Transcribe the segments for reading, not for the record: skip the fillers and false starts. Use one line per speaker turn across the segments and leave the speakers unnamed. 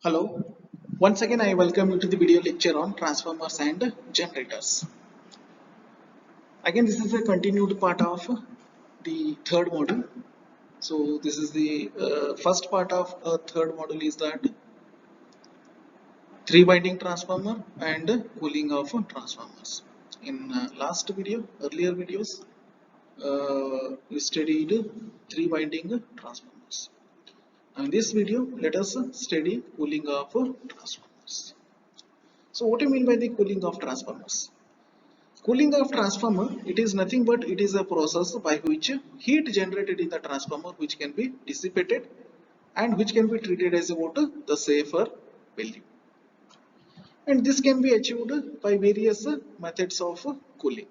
Hello, once again I welcome you to the video lecture on transformers and generators. Again, this is a continued part of the third module. So this is the first part of third module is that three winding transformer and cooling of transformers. In earlier videos, we studied three winding transformers. In this video, let us study cooling of transformers. So what do you mean by the cooling of transformers? Cooling of transformer, it is nothing but it is a process by which heat generated in the transformer which can be dissipated and which can be treated as a water, the safer value. And this can be achieved by various methods of cooling.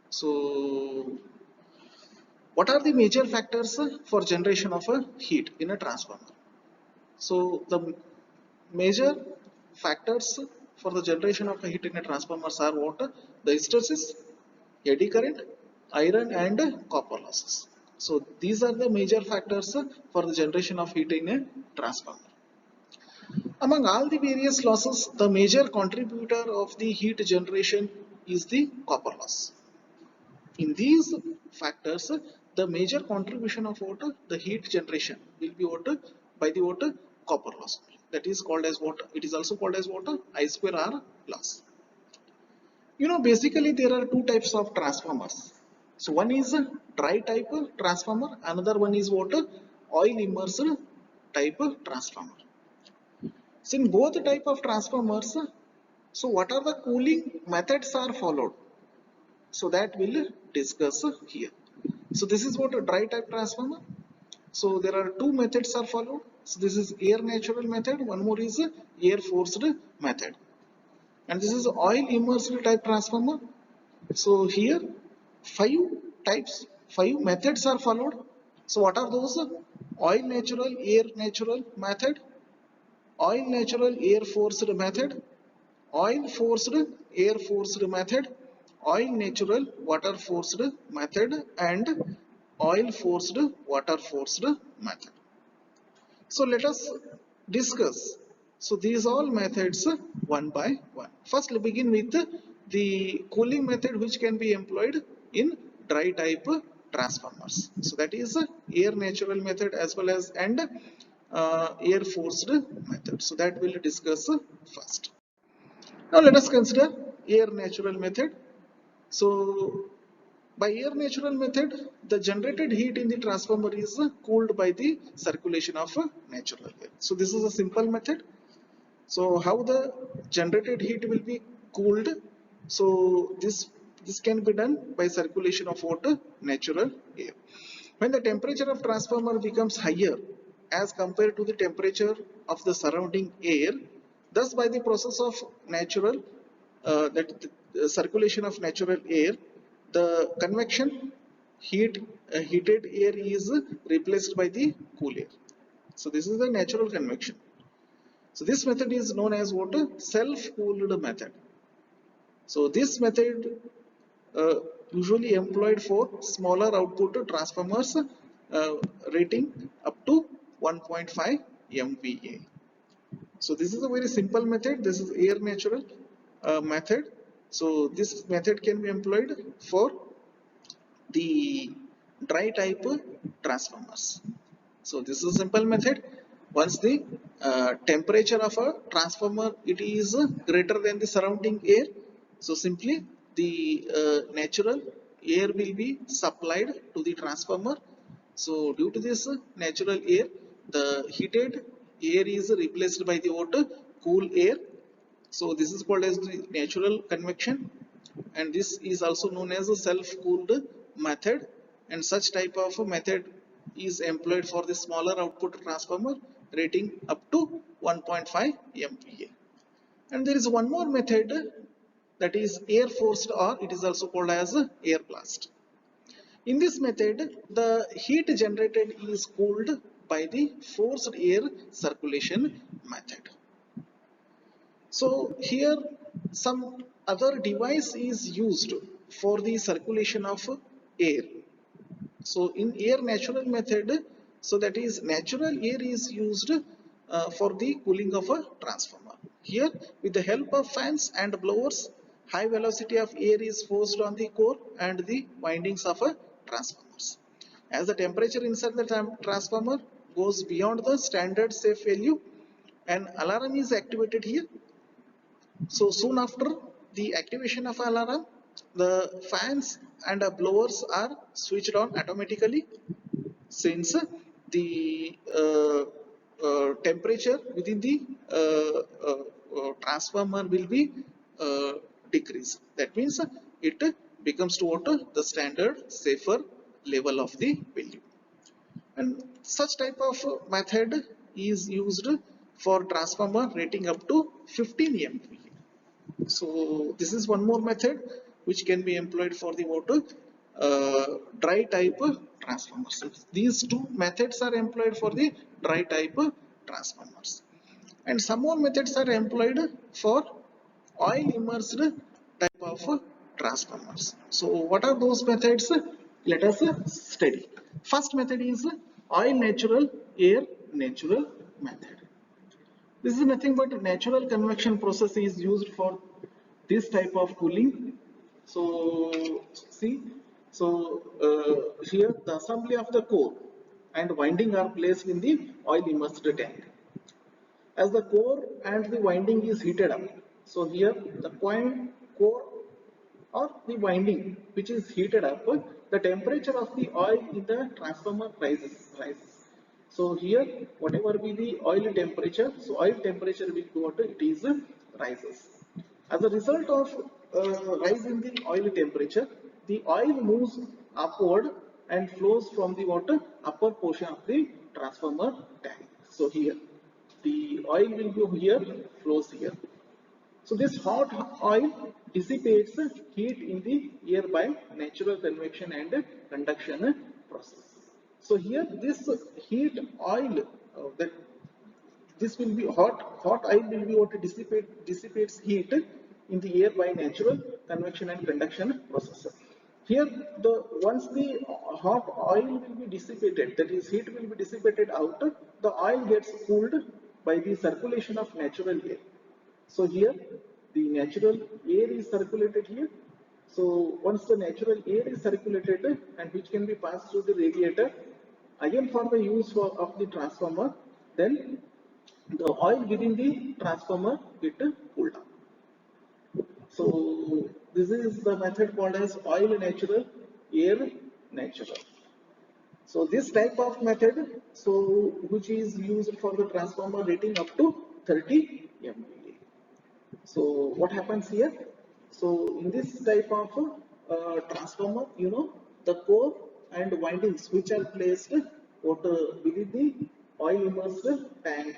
So, what are the major factors for generation of heat in a transformer? So, the major factors for the generation of heat in a transformers are what? The hysteresis, eddy current, iron and copper losses. So these are the major factors for the generation of heat in a transformer. Among all the various losses, the major contributor of the heat generation is the copper loss. In these factors, the major contribution of water, the heat generation will be water by the water copper loss. That is called as water. It is also called as water I square R loss. Basically there are two types of transformers. So one is a dry type transformer, another one is what? Oil immersed type transformer. So in both type of transformers, so what are the cooling methods are followed? So that we'll discuss here. So this is what a dry type transformer. So there are two methods are followed. So this is air natural method, one more is air forced method. And this is oil immersed type transformer. So here five methods are followed. So what are those? Oil natural, air natural method, oil natural air forced method, oil forced air forced method, oil natural water forced method, and oil forced water forced method. So let us discuss. So these all methods one by one. First, we begin with the cooling method which can be employed in dry type transformers. So that is air natural method as well as air forced method. So that we'll discuss first. Now let us consider air natural method. So by air natural method, the generated heat in the transformer is cooled by the circulation of natural air. So this is a simple method. So how the generated heat will be cooled? So this can be done by circulation of water, natural air. When the temperature of transformer becomes higher as compared to the temperature of the surrounding air, thus by the process of natural the circulation of natural air, the convection heated air is replaced by the cool air. So this is the natural convection. So this method is known as what? Self-cooled method. So this method uh, usually employed for smaller output transformers rating up to 1.5 MVA. So this is a very simple method. This is air natural method. So this method can be employed for the dry type transformers. So this is a simple method. Once the temperature of a transformer it is greater than the surrounding air, so simply the natural air will be supplied to the transformer. So due to this natural air, the heated air is replaced by the water cool air. So this is called as the natural convection, and this is also known as a self-cooled method, and such type of a method is employed for the smaller output transformer rating up to 1.5 MVA. And there is one more method, that is air forced, or it is also called as air blast. In this method, the heat generated is cooled by the forced air circulation method. So here some other device is used for the circulation of air. So in air natural method, so that is natural air is used for the cooling of a transformer. Here, with the help of fans and blowers, high velocity of air is forced on the core and the windings of a transformers. As the temperature inside the transformer goes beyond the standard safe value, an alarm is activated here. So soon after the activation of alarm, the fans and blowers are switched on automatically, since the temperature within the transformer will be decreased. That means it becomes to what the standard safer level of the value. And such type of method is used for transformer rating up to 15 MVA. So this is one more method which can be employed for the water dry type transformers. These two methods are employed for the dry type transformers. And some more methods are employed for oil immersed type of transformers. So what are those methods? Let us study. First method is oil natural air natural method. This is nothing but natural convection process is used for this type of cooling. So see, so here the assembly of the core and winding are placed in the oil immersed tank. As the core and the winding is heated up, so here the core or the winding which is heated up, the temperature of the oil in the transformer rises. So here whatever be the oil temperature, so oil temperature will go to it is rises. As a result of rise in the oil temperature, the oil moves upward and flows from the water upper portion of the transformer tank. So here the oil will go here, flows here. So this hot oil dissipates heat in the air by natural convection and conduction process. So here this heat oil that this will be hot oil will be what dissipates heat in the air by natural convection and conduction process. Here the once the hot oil will be dissipated, that is heat will be dissipated out, the oil gets cooled by the circulation of natural air. So here the natural air is circulated here. So once the natural air is circulated and which can be passed through the radiator again for the use of the transformer, then the oil within the transformer get cooled down. So this is the method called as oil natural, air natural. So this type of method, so which is used for the transformer rating up to 30 MVA. So what happens here? So in this type of transformer, the core and windings which are placed within the oil immersed tank.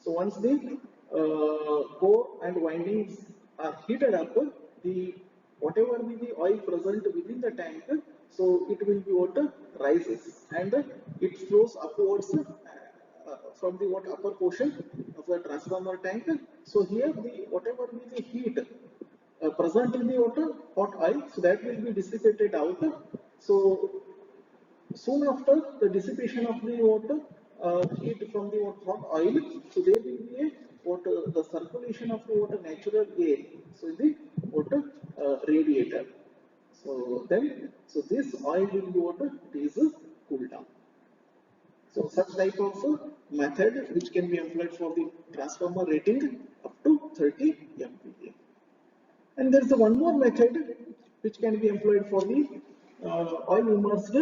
So once the core and windings are heated up, the whatever be the oil present within the tank, so it will be water rises and it flows upwards from the upper portion of the transformer tank. So here the whatever be the heat present in the water hot oil, so that will be dissipated out. So soon after the dissipation of the water heat from the hot oil, so there will be a the circulation of the water natural air. So the water radiator. So then this oil will be water it is cooled down. So such type of method which can be employed for the transformer rating up to 30 MVA. And there is one more method which can be employed for the oil immersed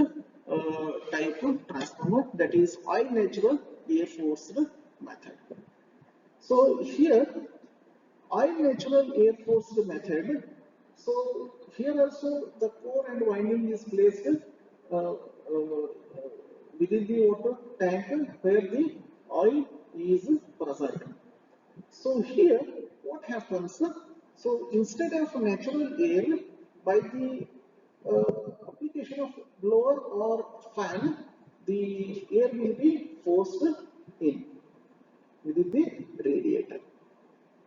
type of transformer, that is oil natural air forced method. So here oil natural air forced method. So here also the core and winding is placed within the water tank where the oil is present. So here what happens? So instead of natural air, by the application of blower or fan, the air will be forced in within the radiator.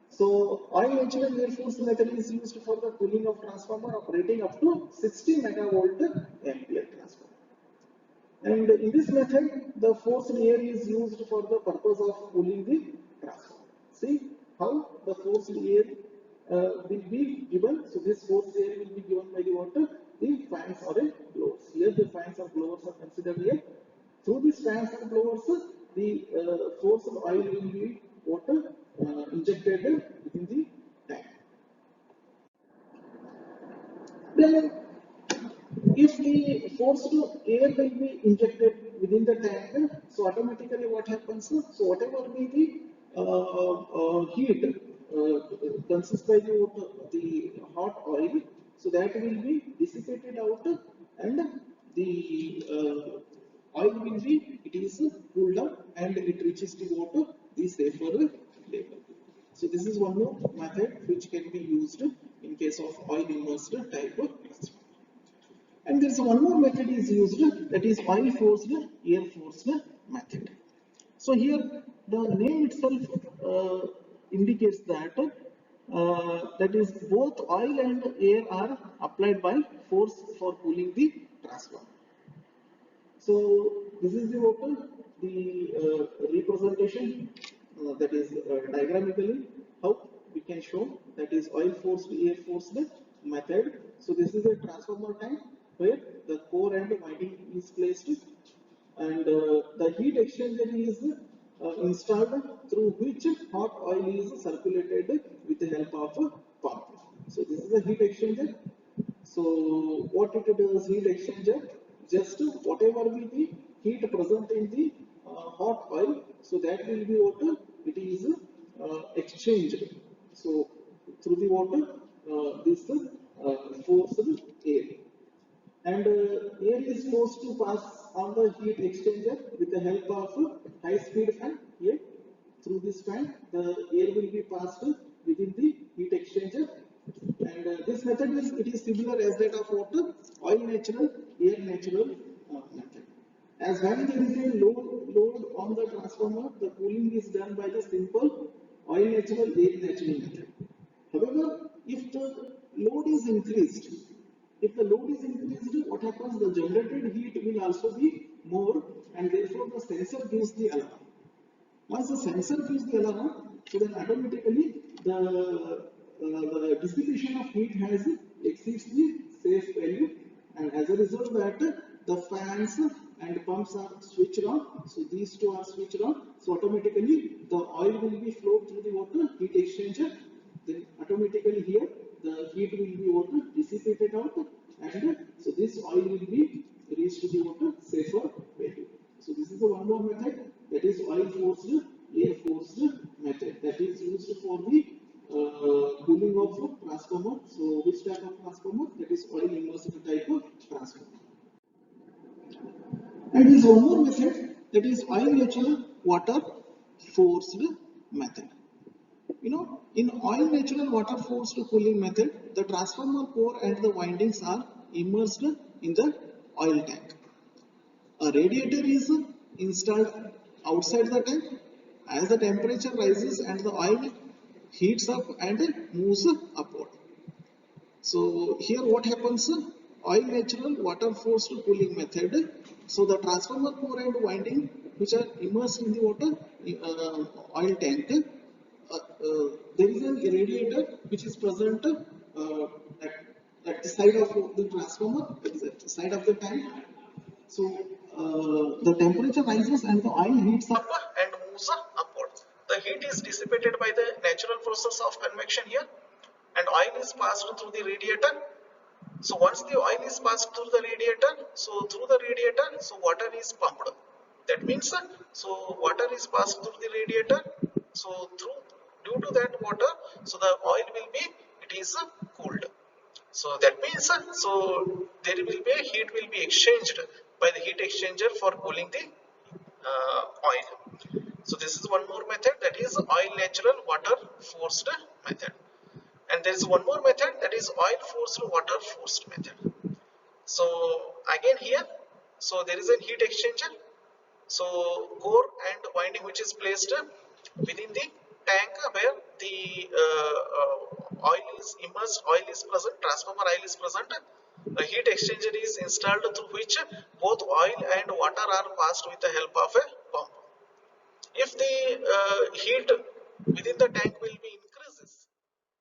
So oil natural air force method is used for the cooling of transformer operating up to 60 megavolt ampere transformer. And in this method, the forced air is used for the purpose of cooling the transformer. See how the forced air will be given. So this forced air will be given by the water, the fans or a blowers. Here the fans or blowers are considered here. Through these fans and blowers, the forced oil will be water injected within the tank. Then if the forced air will be injected within the tank, so automatically what happens? So whatever be the heat consists by the hot oil, so that will be dissipated out, and the oil will be, it is cooled down and it reaches the water, the safer level. So this is one more method which can be used in case of oil immersed type of transformer. And there is one more method is used, that is oil forced air forced method. So here the name itself indicates that is both oil and air are applied by force for cooling the transformer. So this is the water, the representation, that is diagrammically how we can show, that is oil forced air forced method. So this is a transformer tank where the core and winding is placed, and the heat exchanger is installed, through which hot oil is circulated with the help of a pump. So this is a heat exchanger. So what it does, heat exchanger, just whatever will be heat present in the hot oil, so that will be water, it is exchanged. So through the water, this forced air, and air is forced to pass on the heat exchanger with the help of high speed fan. Here through this fan, the air will be passed within the heat exchanger, and this method is, it is similar as that of water, oil natural, air natural method. As when there is a load on the transformer, the cooling is done by the simple oil natural, air natural method. However, if the load is increased, what happens? The generated heat will also be more, and therefore the sensor gives the alarm. Once the sensor gives the alarm, so then automatically the dissipation of heat has exceeds the safe value, and as a result that the fans and pumps are switched on. So these two are switched on. So automatically the oil will be flowed through the water heat exchanger. Then automatically here the heat will be water dissipated out, and so this oil will be reached to the water safer value. So this is the one more method, that is oil forced air forced method, that is used for the cooling of transformer. So which type of transformer? That is oil immersed type of transformer. And there is one more method, that is oil natural water forced method. You know, in oil natural water forced cooling method, the transformer core and the windings are immersed in the oil tank. A radiator is installed outside the tank. As the temperature rises and the oil heats up and moves upward. So here what happens? Oil natural water forced cooling method. So the transformer core and winding which are immersed in the water oil tank, there is a radiator which is present at, at the side of the transformer, that is at the side of the tank. So the temperature rises and the oil heats up and moves upwards. The heat is dissipated by the natural process of convection here, and oil is passed through the radiator. So once the oil is passed through the radiator, so water is pumped. That means so water is passed through the radiator. So due to that water, so the oil will be, it is cooled. So that means so there will be heat will be exchanged by the heat exchanger for cooling the oil. So this is one more method, that is oil natural water forced method. And there is one more method, that is oil forced water forced method. So again here, so there is a heat exchanger. So core and winding which is placed within the tank where the oil is immersed, oil is present, transformer oil is present. A heat exchanger is installed through which both oil and water are passed with the help of a pump. If the heat within the tank will be increases,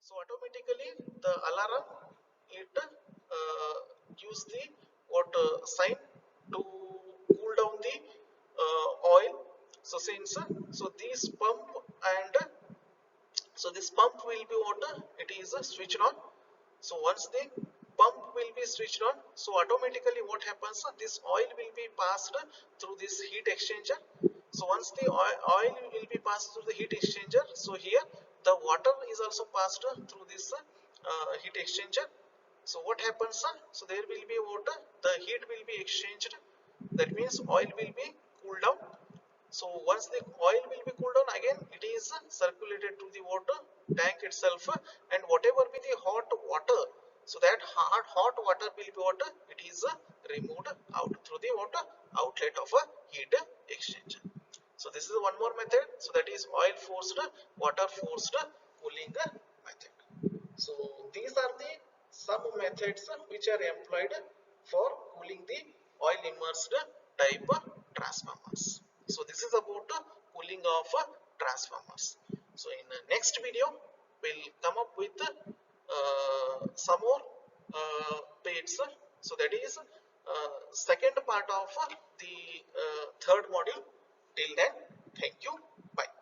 so automatically the alarm it gives the what sign to cool down the oil. So since so this pump and so this pump will be what it is switched on. So once the pump will be switched on, so automatically what happens, this oil will be passed through this heat exchanger. So once the oil will be passed through the heat exchanger, so here the water is also passed through this heat exchanger. So what happens, so there will be water, the heat will be exchanged, that means oil will be cooled down. So once the oil will be cooled down, again it is circulated to the water tank itself, and whatever be the hot water, so that hot water will be water, it is removed out through the water outlet of a heat exchanger. So this is one more method, so that is oil forced water forced cooling method. So these are the some methods which are employed for cooling the oil immersed type transformers. So this is about cooling of transformers. So in the next video we'll come up with some more bits. So that is second part of the third module. Till then, thank you. Bye.